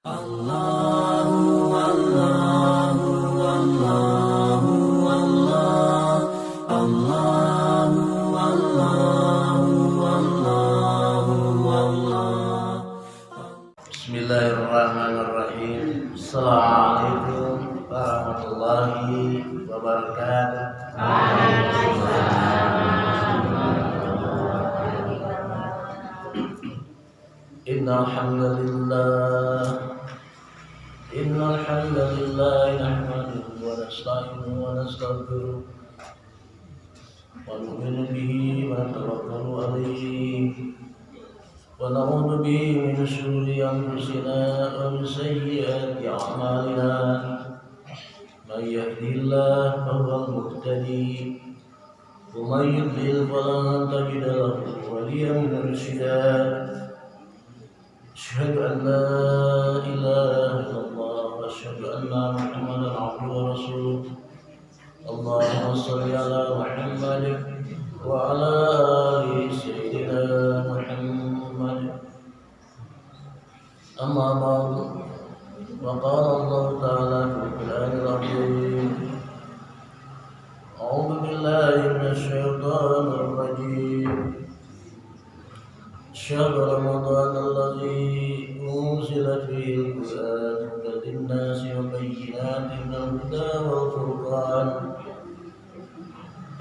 Allahu Allahu Allahu Allah Allahu Allahu Allahu Allah. Bismillahirrahmanirrahim. Assalamualaikum warahmatullahi wabarakatuh. Innal hamdalillah nahmaduhu wa nasta'inuhu wa nastaghfiruh wa nu'minu bihi wa natawakkalu alayhi wa na'udzu bihi min shururi anfusina wa min sayyiati a'malina. Man yahdihillahu fahuwal muhtadi wa man yudlil falan tajida lahu waliyyan murshida. أشهد أن لا إله إلا الله وأشهد أن محمدا عبده ورسوله. اللهم صل على محمد وعلى آل سيدنا محمد. أما بعد، وقال الله تعالى في القرآن العظيم: أعوذ بالله من الشيطان الرجيم. شهر رمضان الذي أنزل فيه القرآن هدى للناس وبينات من الهدى والفرقان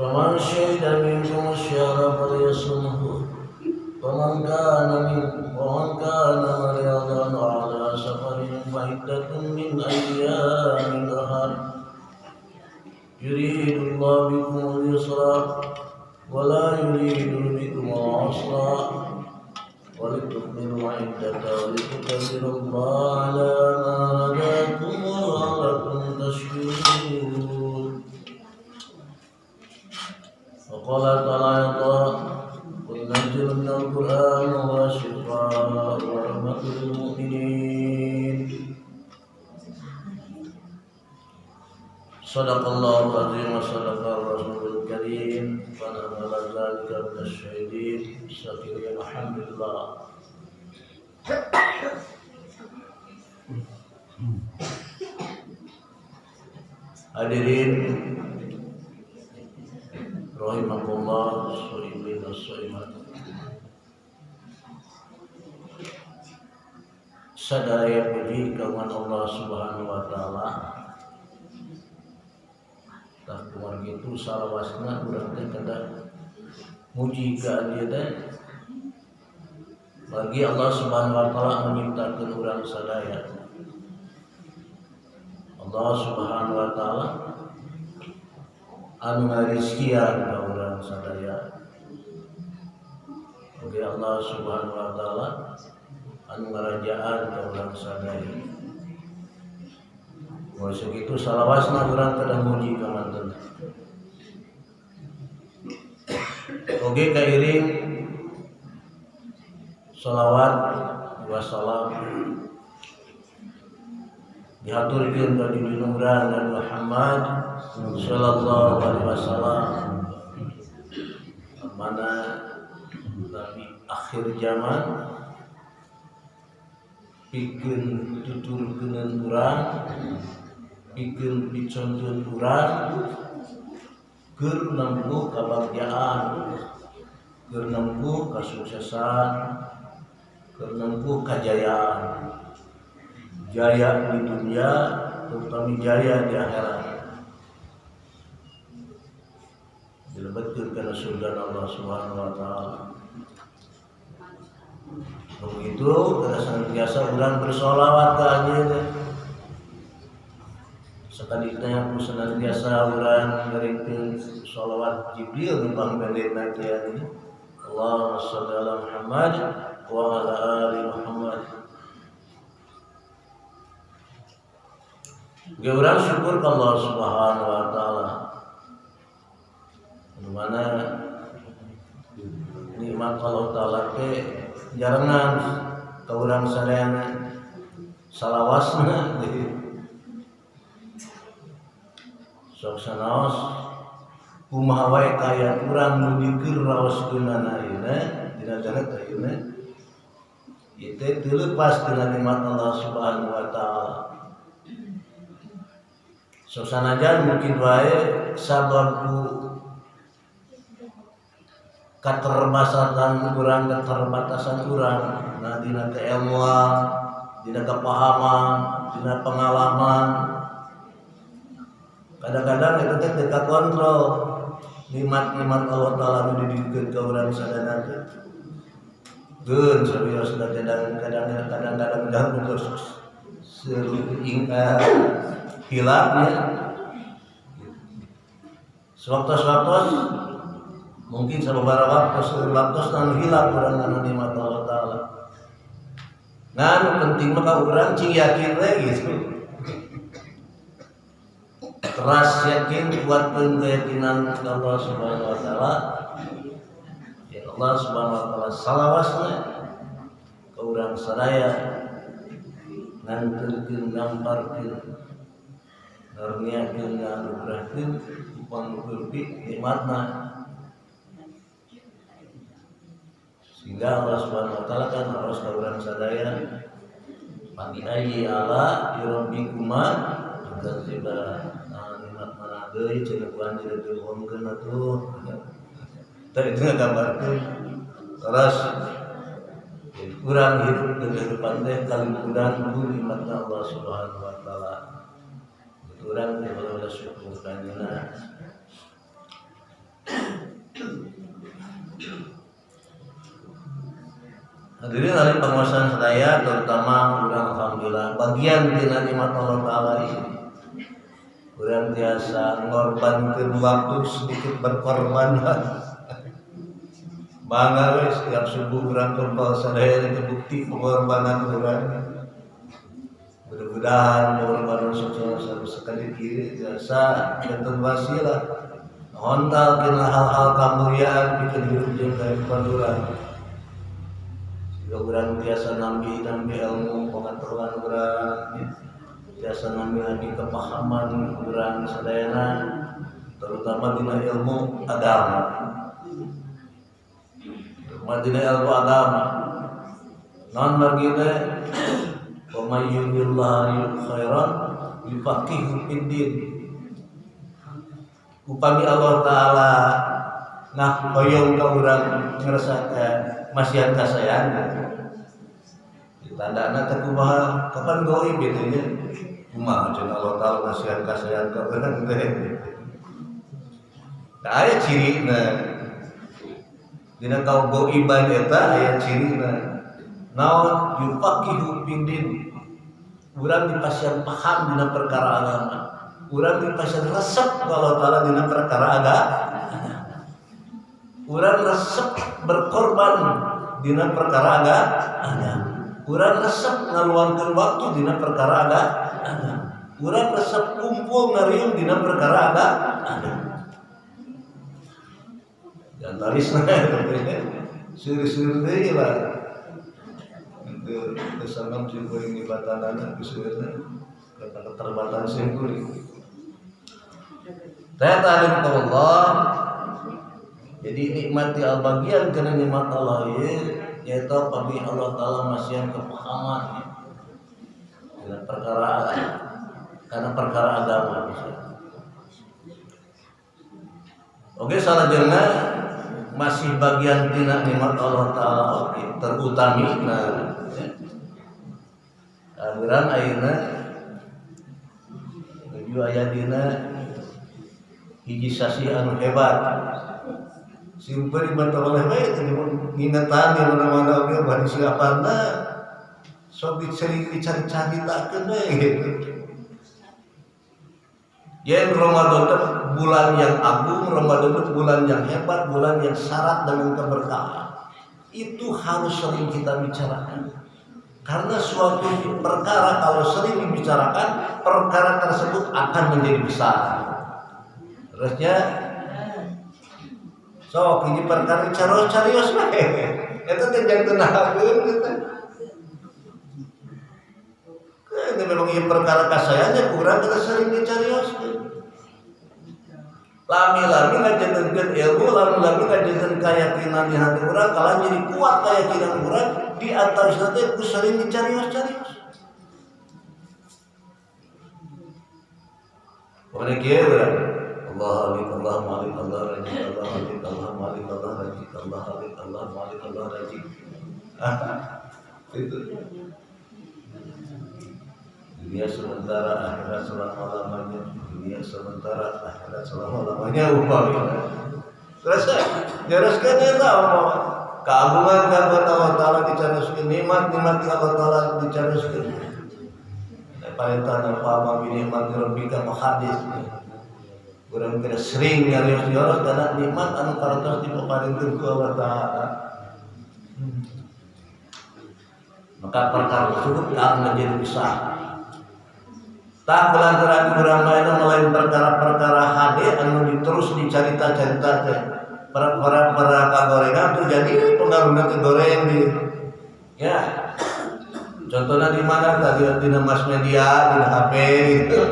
فمن شهد منكم الشهر فليصمه ومن كان مريضا على سفر فعدة من أيام أخر يريد الله بكم اليسر ولا يريد بكم العسر ولتكملوا عدة ولتكبروا الله على ما هداكم ولعلكم تشكرون. وقال تعالى: قل ننزل من القرآن ما شفاء ورحمة للمؤمنين. صدق الله العظيم وصدق الرسول الكريم ونعم ذلك من الشهيدين الشاكرين. الحمد لله. Hadirin rahimakumullah, shaimin shaimat. Sadaya puji kawan Allah Subhanahu wa taala. Tah kumaha kitu salawasna urang teh kada muji ka Dia teh bagi Allah Subhanahu wa taala menciptakan urang sadaya. Allah Subhanahu wa taala anu ngarizkian ka urang sadaya. Bagi Allah Subhanahu wa taala anu ngarajaan ka urang sadaya. Mulai segitu salawasna urang kada muji ka manten. Oge kairing salawat wa salam dihaturkeun ka junjungan Nabi Muhammad sallallahu alaihi wasallam, mana Nabi akhir zaman pikeun tuturkeun urang, pikeun piconteun urang keur nempuh kabagjaan, keur nempuh kasuksesan, keur nempuh kajayaan. Jaya di dunia, terutama jaya di akhirat. Dilebetkeun kana surga Allah Subhanahu wa taala. Begitu kada senantiasa urang bersolawat ka Dia teh. Sakaditna senantiasa urang ngeringkeun sholawat Jibril nu pangbendenna teh ini. Allahumma shalli ala Muhammad wa ala ali Muhammad. Ge urang syukur ka Allah Subhanahu wa taala. Di mana nikmat Allah taala teh jarangan ka urang sadayana salawasna sok sanaos kumaha wae kaya urang nu dikeur raoskeunana ayeuna dina jagat ayeuna itu dilepas dengan nikmat Allah Subhanahu wa taala. Sosanajan mungkin wae sababku keterbatasan urang nah dina keilmuan, dina kepahaman, dina pengalaman. Kadang-kadang itu teh teu kontrol nikmat-nikmat Allah taala nu didikeun ka urang sadana teh. Geun serius kadang-kadang terus hilangnya. Sewaktu-waktu mungkin sababaraha waktu nang hilang urang kana nikmat Allah taala. Ngan penting mah ka urang cing yakin we gitu. Keras yakin kuatkeun keyakinan Allah Subhanahu wa taala. Ya Allah Subhanahu wa taala salawasna ka urang sadaya nganterkeun ngamparkeun ngarniakeun nganugrahkeun pangkulpi nikmatna. Sehingga Allah Subhanahu wa taala kan harus ka urang sadaya pagi ayyi ala rabbikuma tukadziban. Nikmat mana deui cenah ku anjeun teu ngomongkeun atuh. Tadi itu gambarkeun terus urang hidup di kehidupan teh kalimudan ku nikmatna Allah Subhanahu wa taala. Urang teh bala syukur kanjana. Hadirin hari penguasaan sadaya terutama urang alhamdulillah bagian tina nikmat Allah taala ini. Urang biasa ngorbankeun waktu sedikit berkorban. Bangga we setiap subuh urang kumpul sadaya itu bukti pengorbanan urang. Mudah-mudahan pengorbanan sukses sekali kiri biasa dan wasilah hontal kena hal-hal kemuliaan bikin hidup jeung kehidupan urang. Urang biasa nambi ilmu pengetahuan urang, biasa nambi kepahaman urang sadayana, terutama dina ilmu agama. Dina ilmu agama, non margina, wa may yuridillahu khairan yufaqihu fiddin. Upami Allah taala nah hoyong ka urang ngerasa masihan kasayang tandana teh kumaha kapan goib gitu nya kumaha cenah Allah taala masihan kasayang ka urang teh da aya cirina dina kaum goiban eta aya cirina naon yufaqihu fiddin urang dipasihan paham dina perkara agama urang dipasihan resep ka Allah taala dina perkara agama urang resep berkorban dina perkara agama, urang resep ngaluangkeun waktu dina perkara agama, urang resep kumpul ngariung dina perkara agama. Dan tarisna seueur-seueur deui lah. Teu sangam cing kuring ibatanana seueurna karena keterbatasan sing kuring. Ta'alim Allah. Jadi nikmati al-bagian karena nikmat Allah yaitu apabila Allah Ta'ala masih yang kepahaman dengan perkara karena perkara agama oke salah jangan masih bagian tina nikmat Allah Ta'ala oke terutami nah aguran ayeuna menuju ayadina hiji sasi anu hebat simpel ibadah oleh baik ingatan di mana-mana oke bani siapanna sok sering dicari-caritakeun we gitu. Ya Ramadan itu bulan yang agung, Ramadan itu bulan yang hebat, bulan yang syarat dengan keberkahan. Itu harus sering kita bicarakan. Karena suatu perkara kalau sering dibicarakan, perkara tersebut akan menjadi besar. Terusnya sok ini perkara carios we eta teh janten nahakeun kita kan memang ieu perkara kasayanya kurang kita sering dicarioskeun lami-lami ngajentenkeun ilmu, lami-lami ngajentenkeun keyakinan di hati urang, kalau jadi kuat keyakinan urang di atas teh ku sering dicarios-carios. Pokoknya kieu urang. Allah Halik, Allah Malik, Allah Razik, Allah Halik, Allah Malik, Allah Razik, Allah Halik, Allah Malik, Allah Razik. Itu. Dunia sementara, akhirat selama-lamanya. Dunia sementara, akhirat selama-lamanya. Teruskan eta umpama keagungan ka Allah Taala dicaroskeun, nikmat-nikmat ka Allah Taala dicaroskeun. Paetan apa binikmat rabbika mahadis. Urang kira sering nyarios-nyarios kana nikmat anu parantos dipaparinkeun ku Allah Taala. Maka perkara tersebut akan menjadi besar. Tak belantaran urang lain melain perkara-perkara hade anu terus dicarita-carita teh. Para kagorengan terjadi pengaruhna ke goreng di ya. Contohnya di mana tadi di mass media, di HP gitu.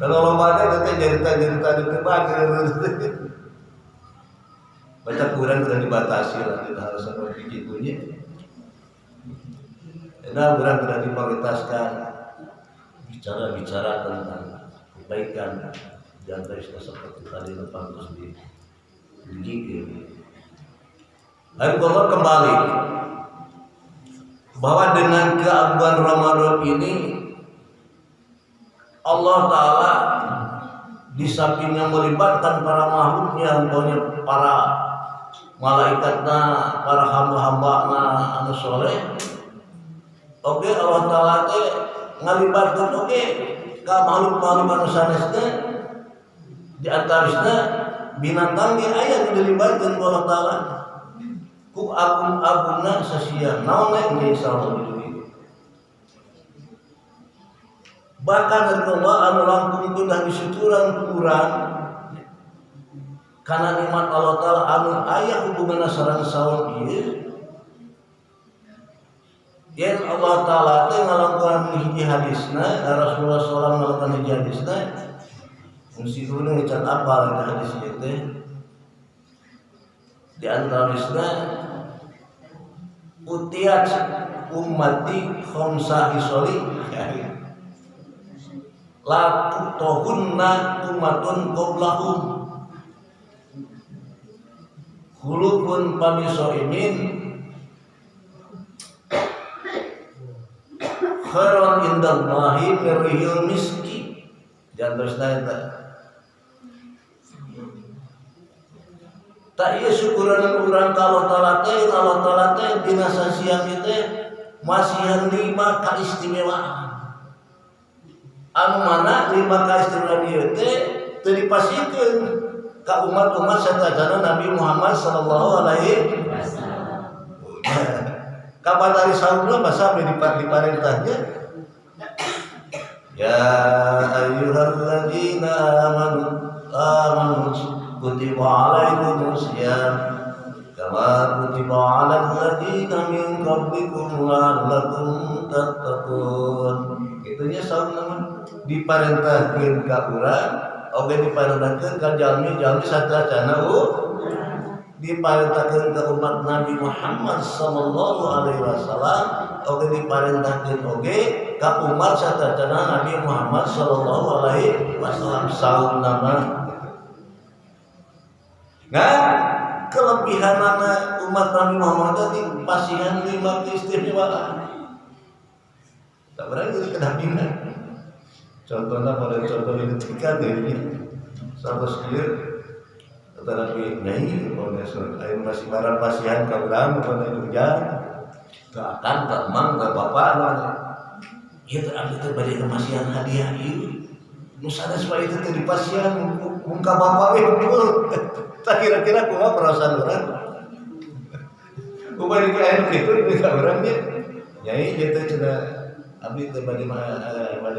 Kalau lombanya itu cerita-cerita di tempat baca Quran sudah dibatasi lah, tidak harus seperti itunya. Karena Quran sudah diprioritaskan bicara-bicara tentang kebaikan dan seperti tadi lepas terus digigit. Lalu Allah kembali bahwa dengan keagungan Ramadan ini Allah Ta'ala di sampingnya melibatkan para makhluknya, umpamanya para malaikatnya, para hamba-hambanya anu soleh. Oke, Allah Ta'ala teh ngalibatkan oke ka makhluk-makhluk anu sanesna di antaranya binatang ge aya nu dilibatkeun ku Allah Ta'ala. Ku agung-agungna sasia naon we insyaallah di bahkan Allah anu langkung dah disuturan kurang karena nikmat Allah Ta'ala anu aya hubunganna sareng saon ieu yen Allah Ta'ala teh ngalangkungan hiji hadisna Rasulullah sallallahu alaihi wasallam hiji hadisna musibuna ngecat apa hadis ieu teh di antaranya utiat ummati khamsa hisoli la tutohunna ummatun qoblahum khulufun pamisoimin khairan indallahi mirrihil miski. Dan terusnya tak iya syukuran urang ka Allah Ta'ala teh dina sasiang teh masihan 5 kaistimewaan. Anu mana 5 kaistimewaan ieu teh teu dipasikeun ka umat-umat sadayana Nabi Muhammad sallallahu alaihi wasallam. Kapan dari saumna basa diparentahnya ya ayyuhalladzina amanu kutiba alaikumus syiyam kama kutiba alal ladzina min qablikum la'allakum tattaqun. Itunya saumna diparentahkeun ka urang oge diparentahkeun ka jalmi-jalmi sadayana diparentahkeun ka umat Nabi Muhammad sallallahu alaihi wasallam oge diparentahkeun oge ka umat sadayana Nabi Muhammad sallallahu alaihi wasallam. Saumna nah, kelebihanana umat Nabi Muhammad tadi pasihan 5 keistimewaan. Tak berani kedampingan. Contohnya pada contoh ketika ini sama sekali tetapi nyai profesor ayo masih barang pasihan ka urang pada hujan tak akan tak mang tak bapak lah. Ieu teh abdi teh bade masihan hadiah ieu. Nu sanes wae teh di pasihan muka bapak we hungkul. Tak kira-kira kumaha perasaan urang. Upami aya kitu di ka urang ge. Nyai ieu teh cenah abdi teh bade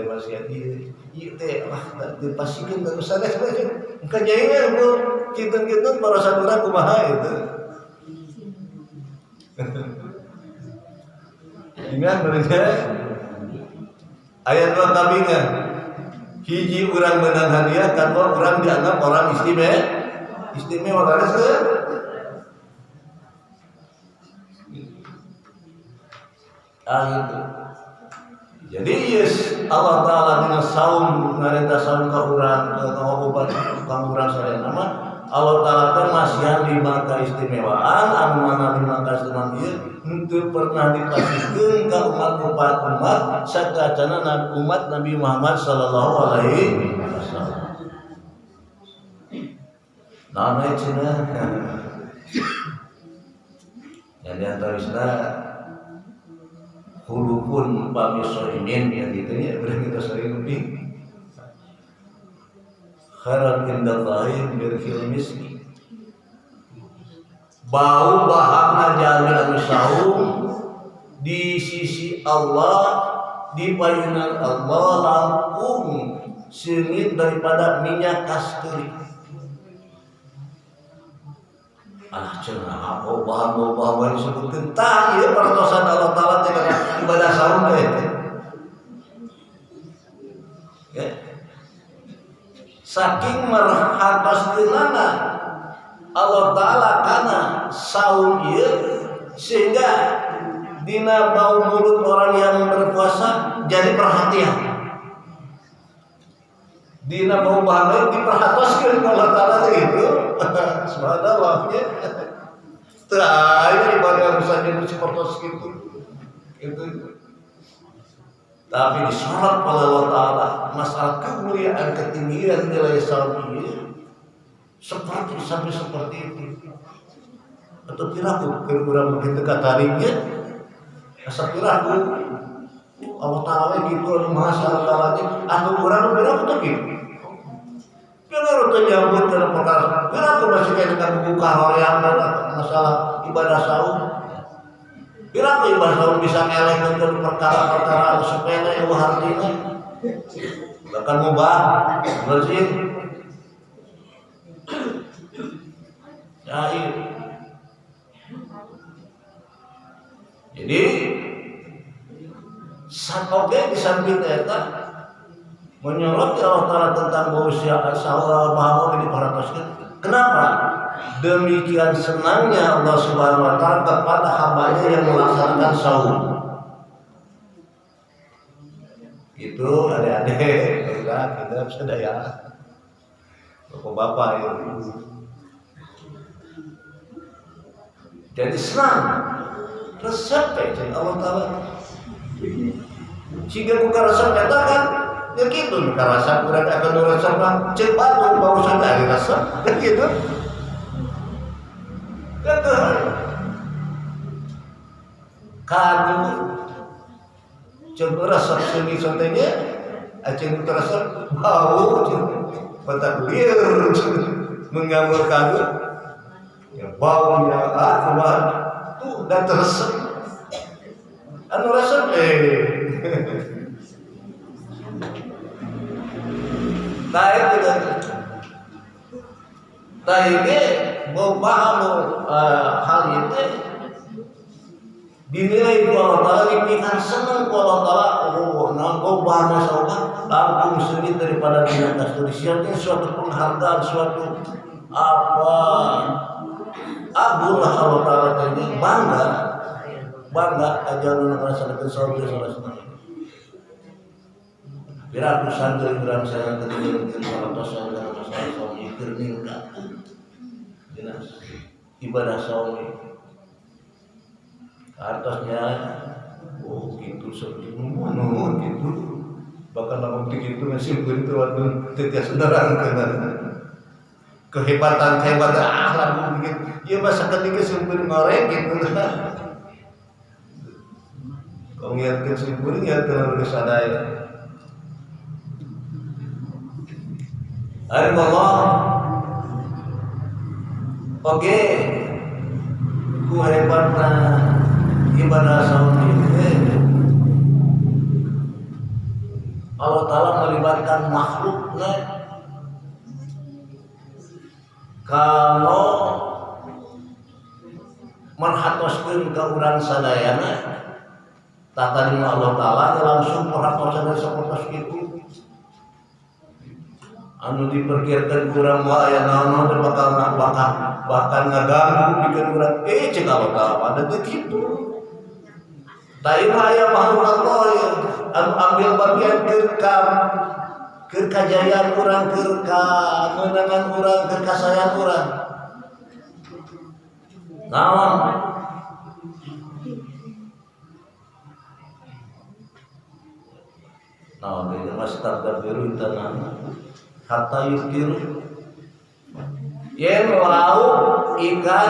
masihan ieu teh dipasikeun ka sanes wae. Muka nyai we hungkul kitu-kitu perasaan urang kumaha itu. Ingat bener ayat 2 tabingan hiji urang menang hadiah, kedua urang dianggap orang istimewa karena itu. Jadi yes, Allah Ta'ala dengan saum ngarenta saum ka urang ka obat ka urang sareng nama Allah Ta'ala teh masihan di mangka istimewaan anu mana di mangka istimewaan ieu henteu pernah dipasikeun ka umat sakacana umat Nabi Muhammad sallallahu alaihi wasallam. Naon cenah? Yang diantaranya hulupun pami soinin yang gitu ya, berarti kita sering lebih khairan indallahi birfil miski. Bau bahana jami anu saum di sisi Allah, di payunan Allah langkung seungit daripada minyak kasturi. Cenah bahan disebutkeun tah ieu pertosan Allah Taala teh ibadah saum teh. Ya. Saking merhatoskeunana Allah Taala kana saum ieu sehingga dina bau mulut orang yang berpuasa jadi perhatian. Dina bau bahan diperhatoskeun Allah Taala gitu. Subhanallah ya. Tah ini ibadah saja seperti itu. Itu. Tapi disorot oleh Allah Taala masalah kemuliaan ketinggian nilai saum ini sampai seperti itu. Atau kira-kira kurang begitu katariknya asa kira-kira Allah Taala gitu anu maha Taala atau kurang berapa tuh gitu. Kalau kita nyambut dalam perkara, kenapa masih dengan buka hoream masalah ibadah saum? Kenapa ibadah saum bisa ngeleng dengan perkara-perkara sepele yang artinya? Bahkan mubah, bersih. Ya, jadi sakoge di samping eta menyoroti Allah Ta'ala tentang bahwa saum bahwa ini diparatoskeun. Kenapa? Demikian senangnya Allah Subhanahu wa Ta'ala kepada hambanya yang melaksanakan saum. Itu adik-adik, kita sedaya bapak-bapak ya. Jadi senang resep jadi Allah Ta'ala sehingga bukan resep katakan ya gitu, rasa kurang akan rasa cepat bau sadari rasa, kan gitu. Kan kadu coba rasa seni sontenya, aceng terasa bau, batak liar, mengambil kadu, ya baunya kuat, tuh dan terasa, anu rasa Taike mau paham hal itu dinilai Allah Ta'ala dipikir senang Allah Ta'ala nangkau bahana sahabat langsung sengit daripada minyak kasturi siapnya suatu penghargaan suatu apa agunlah Allah Ta'ala tadi bangga ajaran melaksanakan saum salah senang. Bila aku sanggup dalam saya ketinggian kalau tosan dalam masalah saum itu meningkat jelas ibadah saum atasnya gitu seperti mana gitu bahkan namun begitu masih begitu waktu tidak sederhana kehebatan lagu begitu ya masa ketika sumber ngorek gitu kau ngiatkan sumbernya terlalu sadaya. Allah, oke, ku hebatna ibadah saum ini. Allah Ta'ala melibatkan makhluknya. Kalau merhatoskeun ka urang sadayana, tak tadi Allah Ta'ala langsung merhatoskeun seperti itu. anu diperkirakan kurang mah aya naon teh bakal ngaganggu bikin urang cek Allah ada teh kitu. Tapi aya makhluk Allah yang anu ambil bagian keur kajayaan urang, keur kemenangan urang, keur kasayang urang. Naon? Naon dia mastaqbiru tanah hatta yukiru. Yang laut ikan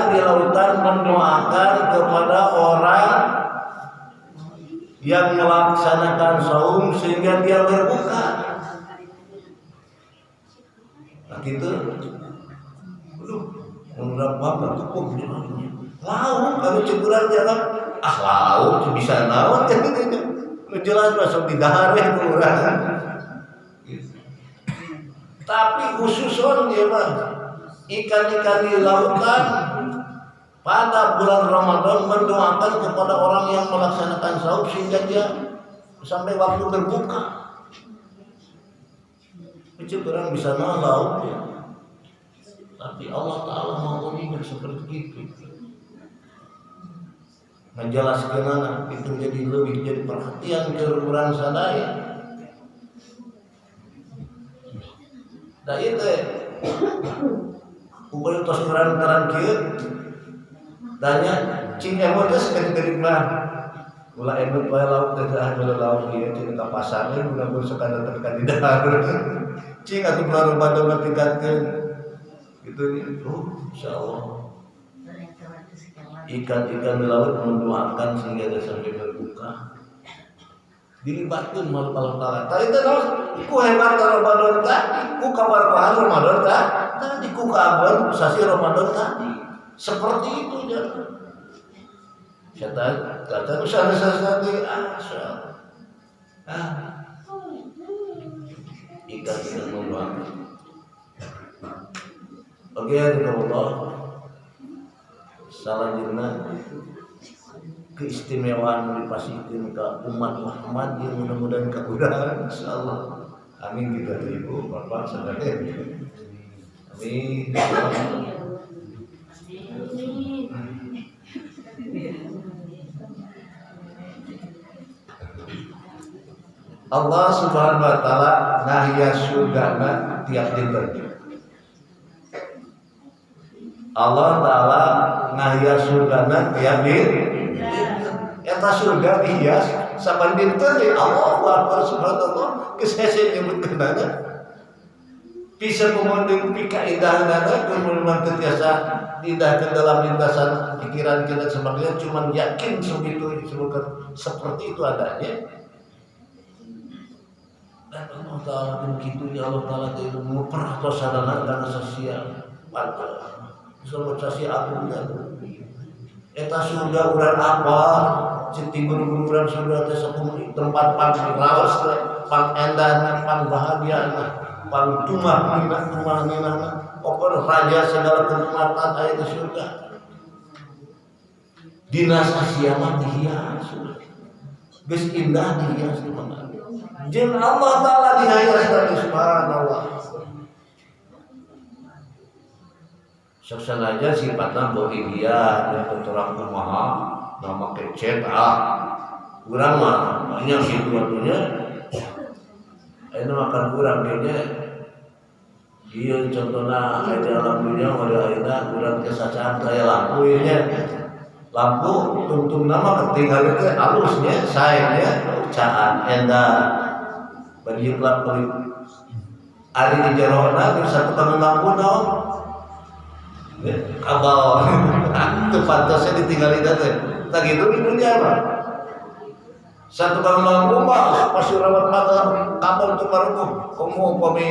di lautan mendoakan kepada orang yang melaksanakan saum sehingga dia berbuka. Nah gitu. Menurut bapak kepuk laut kalau ceburan jalan laut bisa naon jelas masuk di dahar kurang. Tapi khususon dia mah ikan-ikan di lautan pada bulan Ramadan mendoakan kepada orang yang melaksanakan saum sehingga dia sampai waktu berbuka. Itu orang bisa laut ya. Tapi Allah Ta'ala mau mengingat seperti itu. Menjelaskan itu jadi perhatian ke orang sadaya. Da ieu teh upaya tos urang terangkeun tanya cing emot geus gede-gede mah ulah emot bae lauk teh lauk ieu cing ka pasar ge mun sekadar tekan di dahar cing atuh bulan Ramadan tingkatkeun gitu insyaallah ikan-ikan di laut mendoakan sehingga dia sampai berbuka dilibatkan malu Allah Ta'ala. Tadi terus ku hebat Ramadan tadi, ku kabar bahan Ramadan tadi, ku kabar sasi Ramadan tadi. Seperti itu ya. Saya kata usah ikan mendoakan. Oke, Allah. Selanjutnya keistimewaan dipasihkan ke umat Muhammad yang mudah-mudahan kemudahan insyaallah. Amin kita ibu bapak saudara. Amin. Allah Subhanahu wa taala nahya surgana tiap dinten. Allah Ta'ala nahya surgana tiap dinten. Eta surga dihias saban dinten di Allah Akbar subhanallah geus hese nyebutkeunana bisa kumandeng pika indahna kemudian tiasa indahkeun dalam lintasan pikiran kita sebagian cuman yakin segitu disebutkan seperti itu adanya dan Allah Ta'ala begitu ya Allah Ta'ala itu memperhatikan sadana dan sosial pada sebut sosial agungnya eta surga urang apa cinti guru-guru surga teh sakumuni tempat paling raos paling endah paling bahagia paling tumah pokoknya raja segala kenikmatan aya di surga dina sasiama dihias geus indah dihias di mana jeung Allah Ta'ala dihias dari subhanallah sesengaja sifatna bohemia dan terang kumaha nama kecet kurang mah banyak gitu waktunya ini makan kurang kayaknya iya contohnya ada alam dunia ada aina kurang kesacaan kayak lampu ini lampu tuntung nama ketinggalan itu halusnya sayangnya caan endah bagi kelap kulit ada di jarona terus satu tangan lampu dong kabel itu pantasnya ditinggalin aja tak gitu di dunia apa satu kali lampu mah pasti rawat mata kabel itu baru kamu umpami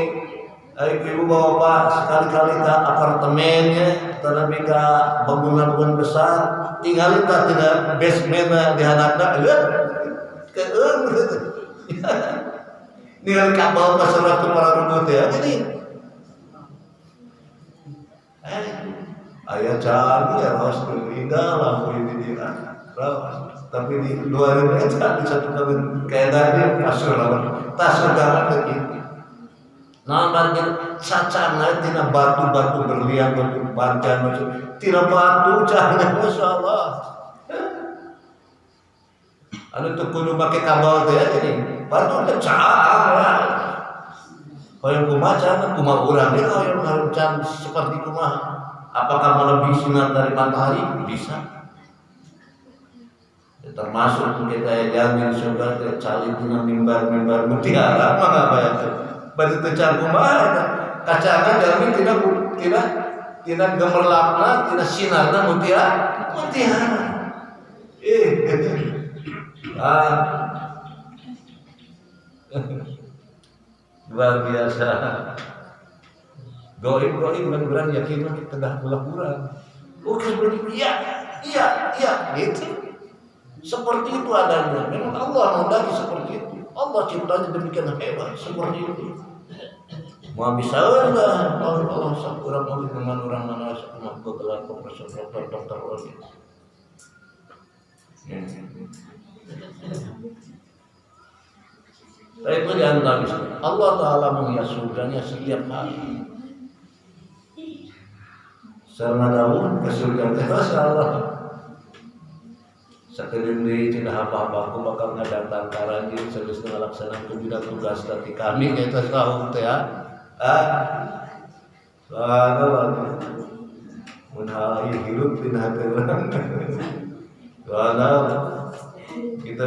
ibu bawa sekali-kali ke apartemennya terlebih ke bangunan-bangunan besar tinggalin tak tidak basementnya di hanakna keeng gitu tinggal kabel pasar waktu para rambut ya jadi ayah canggih ya ros indah lampu ini dia tapi di 2000 aja di satu tahun kayak tadi masuk lah tas sudah begitu Nah, margin cacana tina batu-batu berlian, batu barjan, tina batu cahnya, masya Allah. Anu tuh kudu pakai kabel teh ya, jadi batu teh cahaya. Kaya kumaha cahana, kumaha urang dia kaya ngarucan seperti kumaha. Apakah melebihi sinar dari matahari? Bisa. Ya, termasuk kita jamin surga cari tina mimbar mutiara mah apa itu. Bari teu can kumaha eta. Kacana jalmi tina gemerlapna, tina sinarna mutiara. Luar biasa. Goib mudah-mudahan yakin tengah kurang. Oke seperti iya gitu. Seperti itu adanya. Memang Allah menghendaki seperti itu. Allah ciptanya demikian hebat seperti itu. Mau bisa enggak? Allah kurang lebih dengan orang mana sama kebetulan profesor dokter lagi. Tapi itu diantara Allah Ta'ala menghias surganya setiap hari. Sama daun ke surga teh Masya Allah. Sakedeung deui cenah apa-apa aku bakal ngadatang karanjin serius ngalaksanakeun bidang tugas tadi kami eta saung teh ya. Subhanallah. Mun hal hirup dina hati urang. Subhanallah. Kita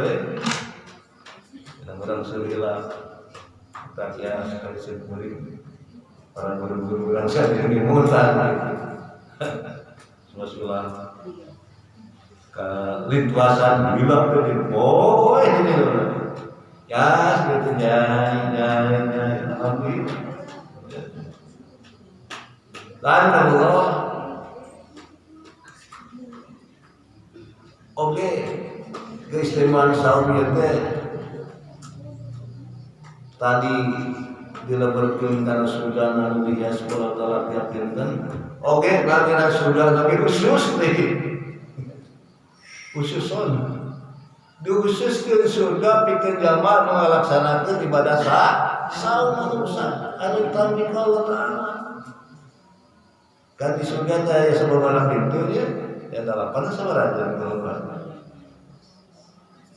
orang surga kita ya sekali sebulan para guru-guru orang saya yang dimutan semua ke lintuasan bilang ke boy ini ya seperti nyanyi alhamdulillah dan Allah oke keistimewaan saum itu tadi dilebarkan karena surga nabi ya sekolah telah yakinkan oke nanti surga nabi khusus nih khususon dikhususkan surga pikir jamaah melaksanakan ibadah saum manusia anu tampi Allah Ta'ala kan di surga saya sebelum anak pintunya ya dalam panas sama raja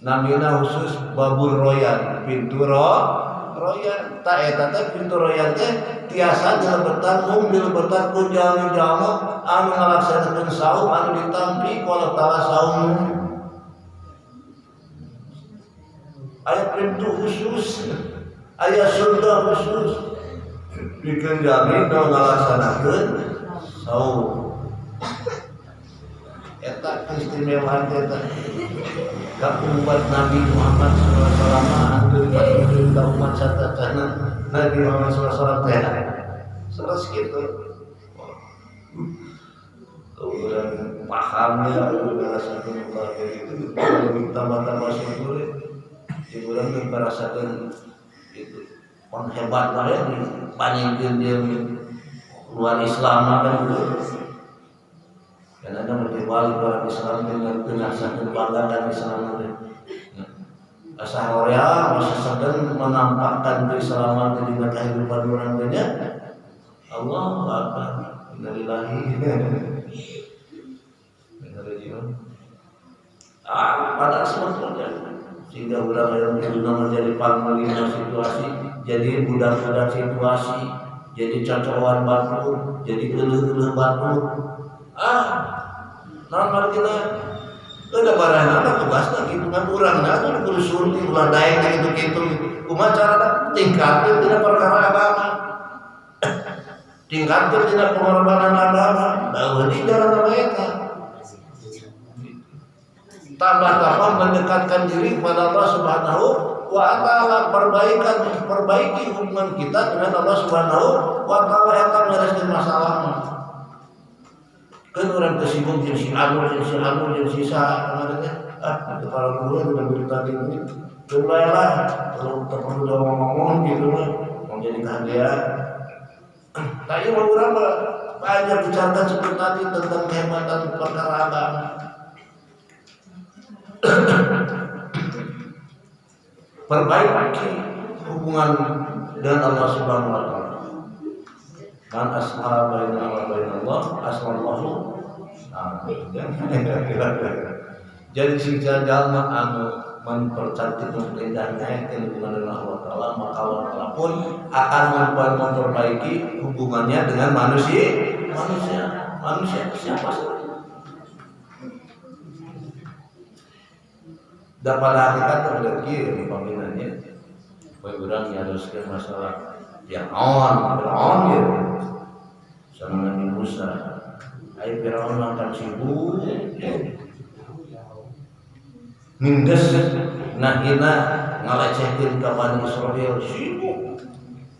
namina khusus babur royan pintu royan tak eta teh pintu royan teh tiasa dilebetan dilebetan ku jalma anu ngalaksanakeun saum anu ditampi ku Allah Ta'ala saum aya pintu khusus aya surga khusus pikeun jalmi nu ngalaksanakeun saum eta keistimewaan eta ka umat Nabi Muhammad SAW anjeun ka umat satana Nabi Muhammad SAW teh sanes kitu urang pahamnya urang rasakeun itu tambah-tambah syukur urang merasakeun itu pon hebat wae dibandingkeun dia luar Islam kan dan ada menjadi orang Islam dengan kenasakan bangga dan Islam itu. Asa Korea masih sedang menampakkan keislaman di kehidupan orang dunia. Allah Akbar. Innalillahi wa inna ilaihi raji'un. Pada sebetulnya sehingga orang yang dunia menjadi panglima situasi, jadi budak-budak situasi, jadi cocokan batur, jadi geuleuh-geuleuh batur. Namar kita ada barang apa tugasnya gitu kan urang na kudu surti ulah daeng gitu kumaha carana tingkatkeun tina perkara agama tingkatkeun tina pengorbanan agama daeuh di jalan eta tambah-tambah mendekatkan diri kepada Allah Subhanahu wa Ta'ala perbaiki hubungan kita dengan Allah Subhanahu wa Ta'ala eta bereskeun masalahna. Kan orang kesibuk jeung si Anur jeung si kemarinnya itu para guru udah berita ini lumayan kalau perlu ngomong gitu mah mau jadi kajian tapi mau urang banyak bicara seperti tadi tentang kehebatan perkara agama perbaiki hubungan dengan Allah Subhanahu wa Ta'ala Man asma baina wa bainallah asmallahu. Jadi si jalma anu mempercantik memperindah hubungan dengan Allah Ta'ala, maka Allah Ta'ala pun akan memperbaiki hubungannya dengan manusia siapa sih? Dan pada hakikat rezeki paminannya orang nyaroskeun masalah Fir'aun ya sama Nabi Musa. Ai Fir'aun makan sibuk mindes nahina ngalecehkeun ka Bani Israil sibuk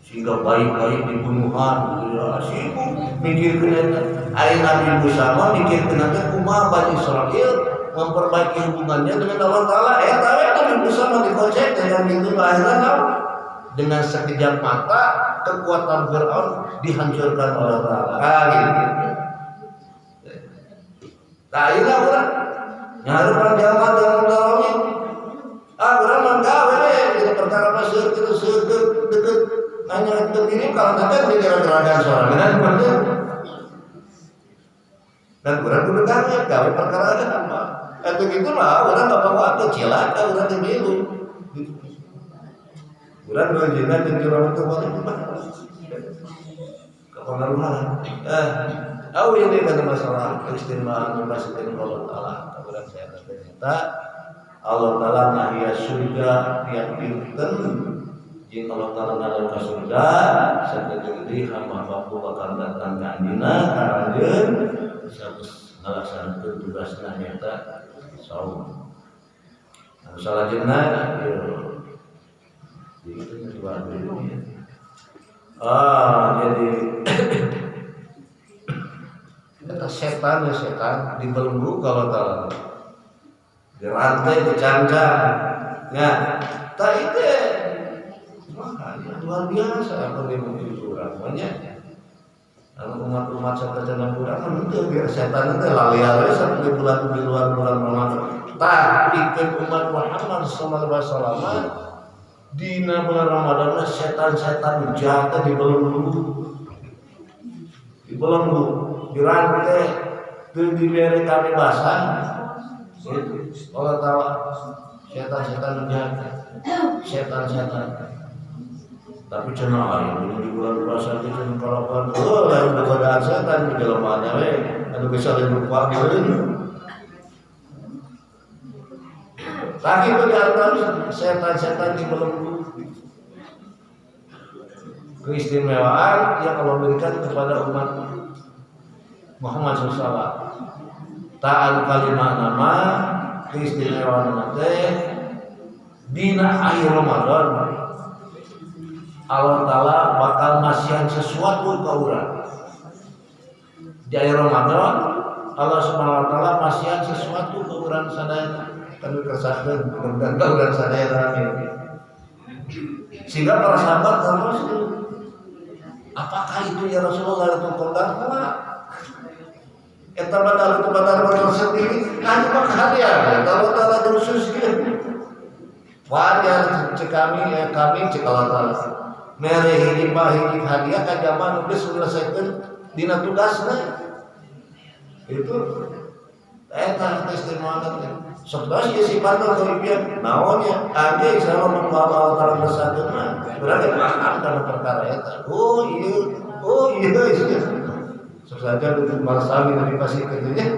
sehingga baik-baik dibunuhan ya sibuk mikirkeun eta. Ai Nabi Musa mah mikirkeun eta kumaha Bani Israil memperbaiki hubungannya dengan Allah Ta'ala. Tapi Nabi Musa mah dikocek dengan itu akhirnya dengan sekejap mata kekuatan Fir'aun dihancurkan oleh Allah Ta'ala. Nah inilah orang nyarupan jamaah dengan tarawih. Orang menggawe kita perkara masuk kita deket hanya deket kalau nanti di gerakan soal dengan benar. Dan orang dulu gawe perkara ada apa? Itu gitulah orang nggak bawa kecilan orang dimilu. Orang berjinak dan curang itu boleh gimana? Kepengaruhan. Tahu ini kata masalah keistimewaan memasukin Allah Ta'ala. Kemudian saya ternyata Allah Ta'ala nahya surga yang pinten. Jika Allah Ta'ala ngalau ke surga, seketika hamba-hamba bakal datang ke andina karanjeun satus ngalaksanakeun tugasna nyata saum. Anu salajengna itu coba dulu ya. Jadi kata setan dibelenggu kalau Ta'ala dirantai dicancang nah tak itu makanya luar biasa apa yang menunjukkan banyak umat-umat serta dalam kurang kan itu biar setan itu lali-lali sampai bulan Ramadan tak ikut umat Muhammad sallallahu alaihi wasallam dina bulan Ramadan setan-setan jahat dibelenggu dirantai diberi kami basah itu Allah Ta'ala setan-setan jahat setan-setan tapi cenah ayo di bulan puasa itu cenah kalapan lain godaan setan di jelemaannya anu bisa lupa gitu tapi itu diantara setan-setan dibelenggu keistimewaan yang Allah berikan kepada umat Muhammad SAW. Ta'al kalimah nama keistimewaan nate dina akhir Ramadan Allah Ta'ala bakal nasihan sesuatu ke urang. Di akhir Ramadan Allah Subhanahu wa Ta'ala nasihan sesuatu ke urang sadaya kanu kesakeun dan urang sadaya rame. Sehingga para sahabat terus apakah itu ya Rasulullah itu kodar? Eta badal itu badal sendiri, nanti mah hadiah. Kalau Ta'ala khusus gitu, wajar kami cek Allah Ta'ala. Mere hiji hadiah ka zaman geus selesaikeun dina tugasna. Itu eta testimoni. Sok dos ieu sifatna kelebihan naonnya age insyaallah mengbawa Allah Ta'ala bersatu mah. Berarti paham kana perkara eta. Oh iya. Sesaja untuk masalah yang dikasih kerjanya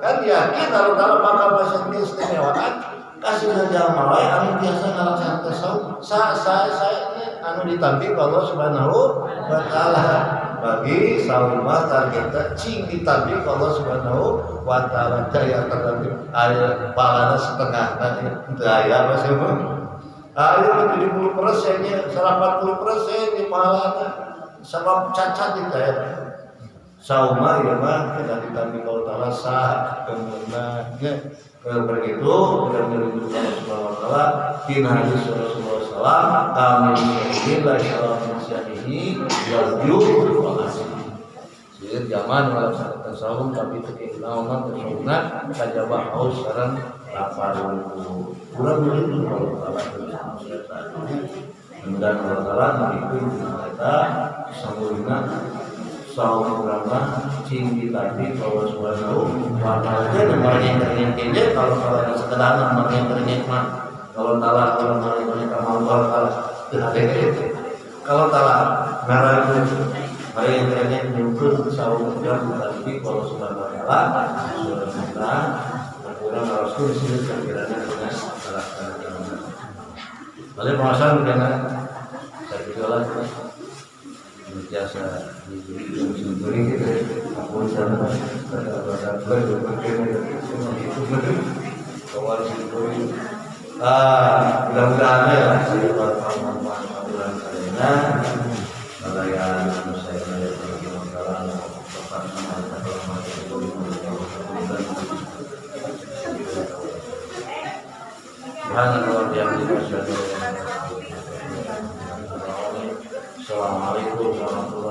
kan yakin kalau bakal bahasa keistimewaan kasih saja malai anu biasa ngalaksanakeun tasawuf saya anu ditampik Allah Subhanahu wa Ta'ala bagi saumah targetnya cing ditampik Allah Subhanahu wa Ta'ala daya tertampik aya balana setengah daya masih aya 70% nya 40% di pahalana sebab cacat itu ya sauma ya mah kita ditampi kalau Ta'ala sah kemudiannya begitu dan menuju Allah Subhanahu wa Ta'ala tina hadis Rasulullah sallallahu kami ingin la syarafin syaihi yarju wa asih sir zaman melaksanakan saum tapi keinaonan tersebutna kajabah haus sareng lapar kurang begitu kalau Ta'ala dan Allah Ta'ala mengikuti kita sempurna saum ulama cing ditati bahwa subhanahu wa ta'ala nomor yang ternyata kalau sekedar nomor yang ternyata kalau talak kalau mereka mau talak kalau talak merah itu mari yang ternyata nyukur saum ulama ditati bahwa subhanahu wa ta'ala surah kita kurang harus kursi sekiranya dengan salah satu boleh masalah dengan saya jualan jasa diberi kita apun sana kata mudah-mudahan ya saya bermanfaat bulan karena kalian saya dalam tepat sama Assalamualaikum warahmatullahi wabarakatuh.